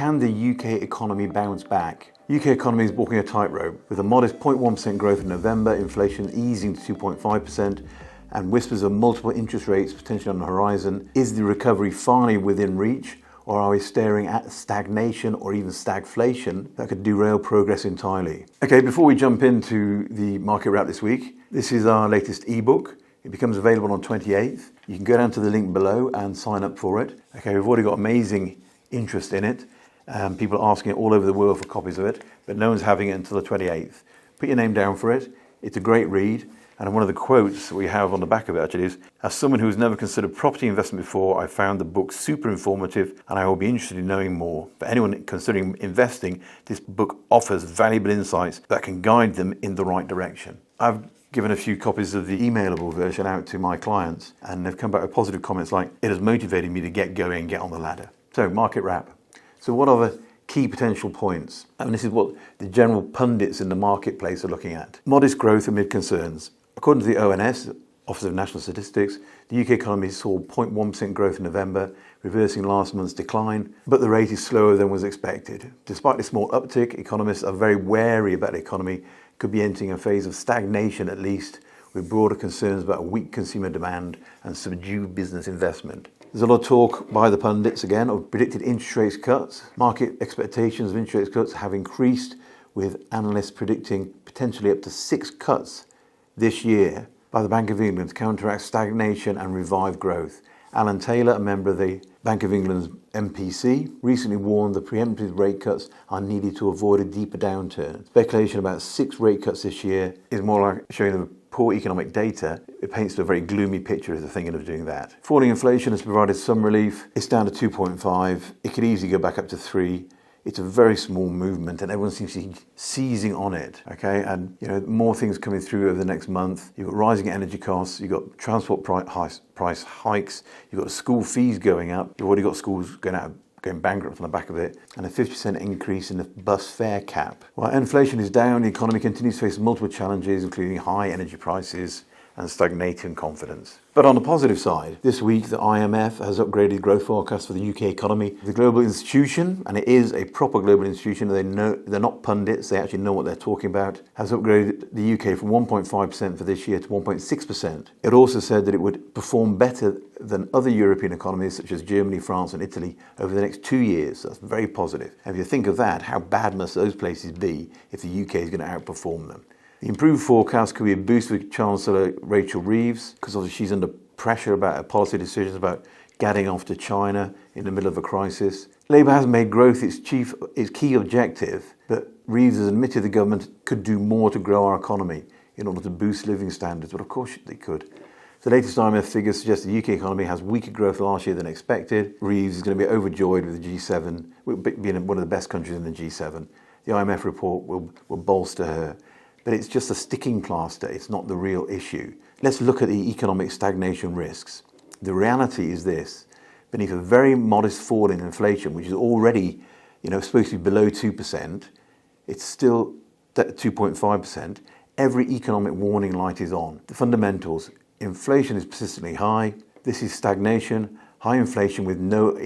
Can the UK economy bounce back? UK economy is walking a tightrope with a modest 0.1% growth in November, inflation easing to 2.5%, and whispers of multiple interest rates potentially on the horizon. Is the recovery finally within reach, or are we staring at stagnation or even stagflation that could derail progress entirely? Okay, before we jump into the market wrap this week, this is our latest ebook. It becomes available on 28th. You can go down to the link below and sign up for it. Okay, we've already got amazing interest in it. People are asking it all over the world for copies of it, but no one's having it until the 28th. Put your name down for it. It's a great read. And one of the quotes we have on the back of it actually is, as someone who has never considered property investment before, I found the book super informative and I will be interested in knowing more. For anyone considering investing, this book offers valuable insights that can guide them in the right direction. I've given a few copies of the emailable version out to my clients and they've come back with positive comments like, it has motivated me to get going and get on the ladder. So, market wrap. So what are the key potential points? And this is what the general pundits in the marketplace are looking at. Modest growth amid concerns. According to the ONS, Office of National Statistics, the UK economy saw 0.1% growth in November, reversing last month's decline, but the rate is slower than was expected. Despite the small uptick, economists are very wary about the economy could be entering a phase of stagnation at least, with broader concerns about weak consumer demand and subdued business investment. There's a lot of talk by the pundits again of predicted interest rate cuts. Market expectations of interest rate cuts have increased, with analysts predicting potentially up to 6 cuts this year by the Bank of England to counteract stagnation and revive growth. Alan Taylor, a member of the Bank of England's MPC, recently warned that preemptive rate cuts are needed to avoid a deeper downturn. Speculation about 6 rate cuts this year is more like showing the poor economic data. It paints a very gloomy picture as they're thinking of doing that. Falling inflation has provided some relief. It's down to 2.5. It could easily go back up to 3. It's a very small movement and everyone seems to be seizing on it, okay? And, more things coming through over the next month. You've got rising energy costs, you've got transport price hikes, you've got school fees going up, you've already got schools going bankrupt on the back of it, and a 50% increase in the bus fare cap. While inflation is down, the economy continues to face multiple challenges, including high energy prices and stagnating confidence. But on the positive side, this week the IMF has upgraded growth forecasts for the UK economy. The global institution, and it is a proper global institution, they're not pundits, they actually know what they're talking about, has upgraded the UK from 1.5% for this year to 1.6%. It also said that it would perform better than other European economies such as Germany, France and Italy over the next 2 years. That's very positive. And if you think of that, how bad must those places be if the UK is going to outperform them? The improved forecast could be a boost for Chancellor Rachel Reeves, because obviously she's under pressure about her policy decisions about getting off to China in the middle of a crisis. Labour has made growth its key objective, but Reeves has admitted the government could do more to grow our economy in order to boost living standards, but of course they could. The latest IMF figures suggest the UK economy has weaker growth last year than expected. Reeves is going to be overjoyed with the G7, being one of the best countries in the G7. The IMF report will bolster her. But it's just a sticking plaster, it's not the real issue. Let's look at the economic stagnation risks. The reality is this: beneath a very modest fall in inflation, which is already supposed to be below 2%, it's still at 2.5%, every economic warning light is on. The fundamentals: inflation is persistently high, this is stagnation, high inflation with no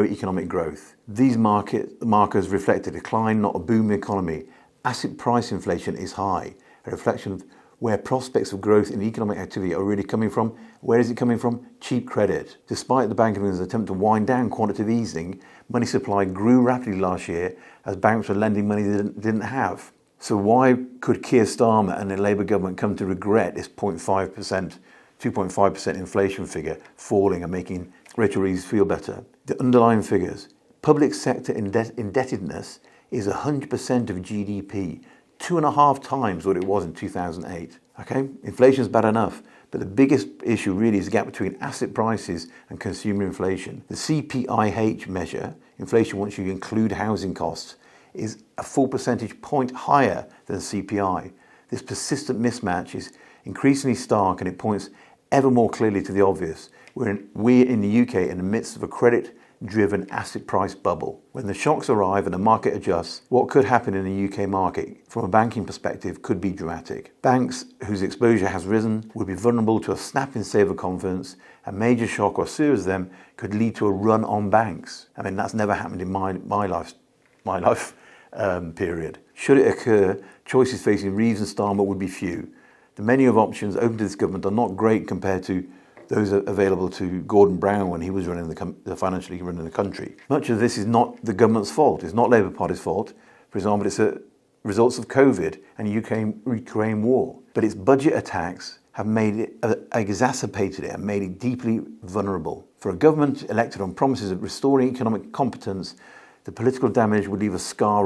economic growth. These markers reflect a decline, not a booming economy. Asset price inflation is high, a reflection of where prospects of growth in economic activity are really coming from. Where is it coming from? Cheap credit. Despite the Bank of England's attempt to wind down quantitative easing, money supply grew rapidly last year as banks were lending money they didn't have. So why could Keir Starmer and the Labour government come to regret this 0.5%, 2.5% inflation figure falling and making Rachel Reeves feel better? The underlying figures: public sector indebtedness is 100% of GDP, 2.5 times what it was in 2008. Okay, inflation is bad enough, but the biggest issue really is the gap between asset prices and consumer inflation. The CPIH measure, inflation once you include housing costs, is a full percentage point higher than CPI. This persistent mismatch is increasingly stark and it points ever more clearly to the obvious. We're in the UK in the midst of a credit-driven asset price bubble. When the shocks arrive and the market adjusts, what could happen in the UK market from a banking perspective could be dramatic. Banks whose exposure has risen would be vulnerable to a snap in saver confidence. A major shock or series of them could lead to a run on banks. I mean, that's never happened in my my life period. Should it occur, choices facing Reeves and Starmer would be few. The menu of options open to this government are not great compared to those available to Gordon Brown when he was financially running the country. Much of this is not the government's fault. It's not Labour Party's fault. For example, it's the results of COVID and Ukraine war. But its budget attacks have made it, exacerbated it and made it deeply vulnerable. For a government elected on promises of restoring economic competence, the political damage would leave a scar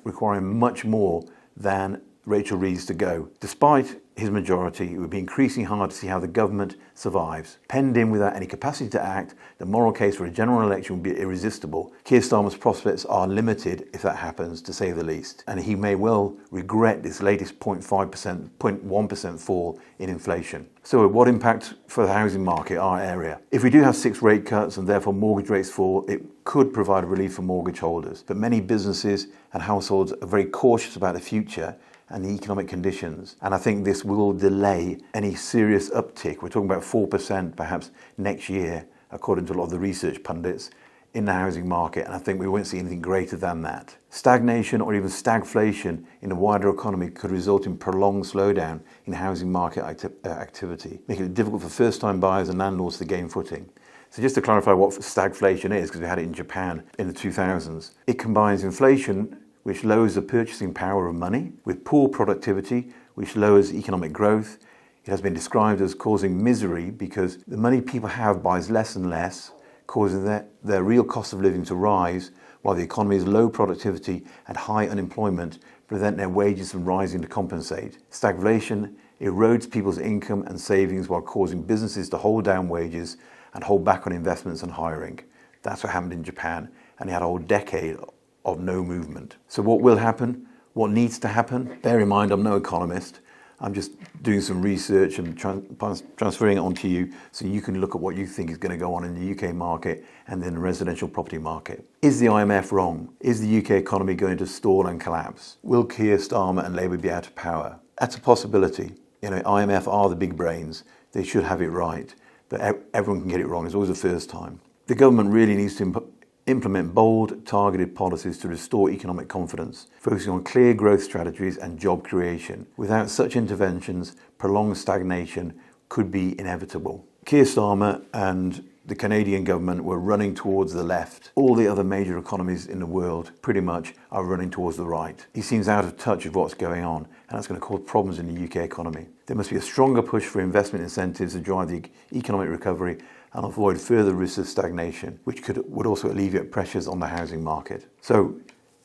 requiring much more than Rachel Reeves to go. Despite his majority, it would be increasingly hard to see how the government survives. Penned in without any capacity to act, the moral case for a general election would be irresistible. Keir Starmer's prospects are limited if that happens, to say the least. And he may well regret this latest 0.1% fall in inflation. So what impact for the housing market, our area? If we do have 6 rate cuts and therefore mortgage rates fall, it could provide relief for mortgage holders. But many businesses and households are very cautious about the future and the economic conditions. And I think this will delay any serious uptick. We're talking about 4% perhaps next year, according to a lot of the research pundits, in the housing market. And I think we won't see anything greater than that. Stagnation or even stagflation in the wider economy could result in prolonged slowdown in housing market activity, making it difficult for first-time buyers and landlords to gain footing. So just to clarify what stagflation is, because we had it in Japan in the 2000s, it combines inflation, which lowers the purchasing power of money, with poor productivity, which lowers economic growth. It has been described as causing misery because the money people have buys less and less, causing their real cost of living to rise, while the economy's low productivity and high unemployment prevent their wages from rising to compensate. Stagflation erodes people's income and savings while causing businesses to hold down wages and hold back on investments and hiring. That's what happened in Japan, and they had a whole decade of no movement. So what will happen? What needs to happen? Bear in mind, I'm no economist. I'm just doing some research and transferring it onto you so you can look at what you think is going to go on in the UK market and then the residential property market. Is the IMF wrong? Is the UK economy going to stall and collapse? Will Keir Starmer and Labour be out of power? That's a possibility. IMF are the big brains. They should have it right. But everyone can get it wrong. It's always the first time. The government really needs to implement bold, targeted policies to restore economic confidence, focusing on clear growth strategies and job creation. Without such interventions, prolonged stagnation could be inevitable. Keir Starmer and the Canadian government were running towards the left. All the other major economies in the world pretty much are running towards the right. He seems out of touch with what's going on, and that's going to cause problems in the UK economy. There must be a stronger push for investment incentives to drive the economic recovery and avoid further risks of stagnation, which would also alleviate pressures on the housing market. So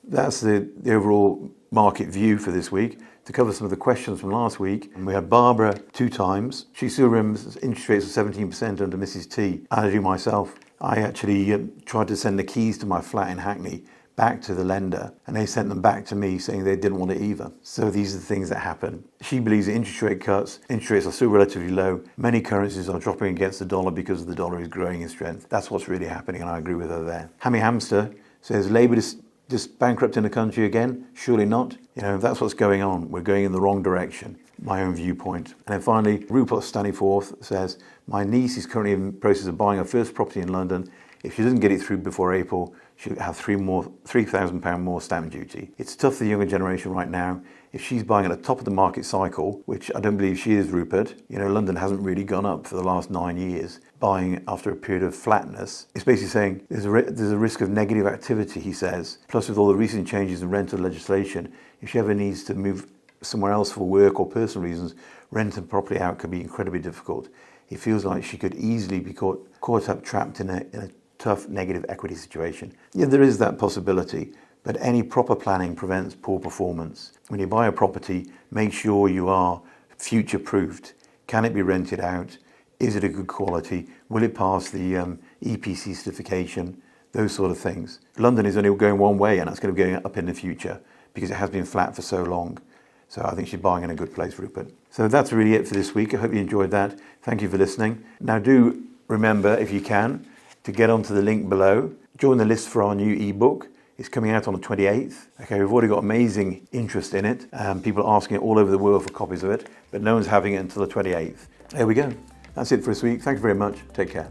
that's the overall market view for this week. To cover some of the questions from last week, we had Barbara 2 times. She still remembers interest rates of 17% under Mrs. T. I do myself. I actually tried to send the keys to my flat in Hackney back to the lender, and they sent them back to me saying they didn't want it either. So these are the things that happen. She believes that interest rates are still relatively low. Many currencies are dropping against the dollar because the dollar is growing in strength. That's what's really happening, and I agree with her there. Hammy Hamster says, Labour just bankrupting the country again? Surely not. If that's what's going on, we're going in the wrong direction. My own viewpoint. And then finally, Rupert Stanyforth says, my niece is currently in the process of buying her first property in London. If she doesn't get it through before April, she'll have £3,000 more stamp duty. It's tough for the younger generation right now. If she's buying at the top of the market cycle, which I don't believe she is, Rupert, London hasn't really gone up for the last 9 years, buying after a period of flatness. It's basically saying there's a risk of negative activity, he says. Plus, with all the recent changes in rental legislation, if she ever needs to move somewhere else for work or personal reasons, renting property out could be incredibly difficult. It feels like she could easily be caught up, trapped in a tough negative equity situation. Yeah, there is that possibility, but any proper planning prevents poor performance. When you buy a property, make sure you are future-proofed. Can it be rented out? Is it a good quality? Will it pass the EPC certification? Those sort of things. London is only going one way, and that's going to be going up in the future because it has been flat for so long. So I think she's buying in a good place, Rupert. So that's really it for this week. I hope you enjoyed that. Thank you for listening. Now do remember, if you can, to get onto the link below. Join the list for our new ebook. It's coming out on the 28th. Okay, we've already got amazing interest in it. People are asking it all over the world for copies of it, but no one's having it until the 28th. There we go. That's it for this week. Thank you very much. Take care.